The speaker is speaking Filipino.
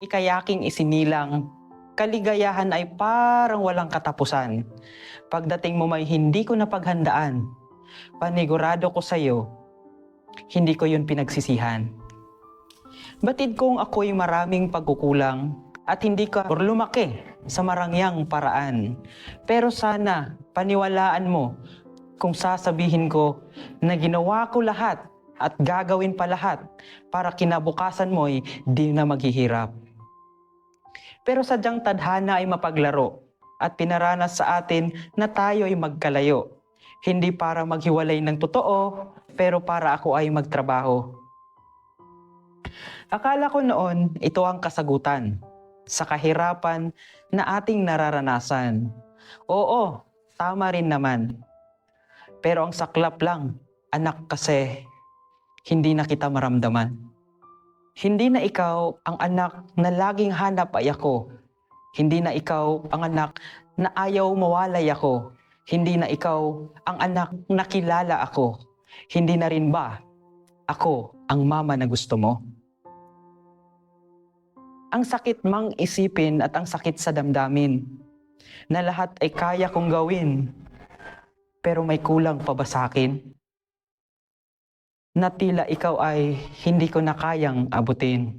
Ikayaking isinilang, kaligayahan ay parang walang katapusan. Pagdating mo may hindi ko napaghandaan, panigurado ko sa'yo, hindi ko yun pinagsisihan. Batid kong ako'y maraming pagkukulang at hindi ka lumaki sa marangyang paraan. Pero sana paniwalaan mo kung sasabihin ko na ginawa ko lahat at gagawin pa lahat para kinabukasan mo'y di na maghihirap. Pero sadyang tadhana ay mapaglaro at pinaranas sa atin na tayo ay magkalayo. Hindi para maghiwalay ng totoo, pero para ako ay magtrabaho. Akala ko noon ito ang kasagutan sa kahirapan na ating nararanasan. Oo, tama rin naman. Pero ang saklap lang, anak kasi, hindi na kita maramdaman. Hindi na ikaw ang anak na laging hanap ay ako. Hindi na ikaw ang anak na ayaw mawalay ako. Hindi na ikaw ang anak na kilala ako. Hindi na rin ba ako ang mama na gusto mo? Ang sakit mang isipin at ang sakit sa damdamin na lahat ay kaya kong gawin, pero may kulang pa ba sa akin? Na tila ikaw ay hindi ko na kayang abutin.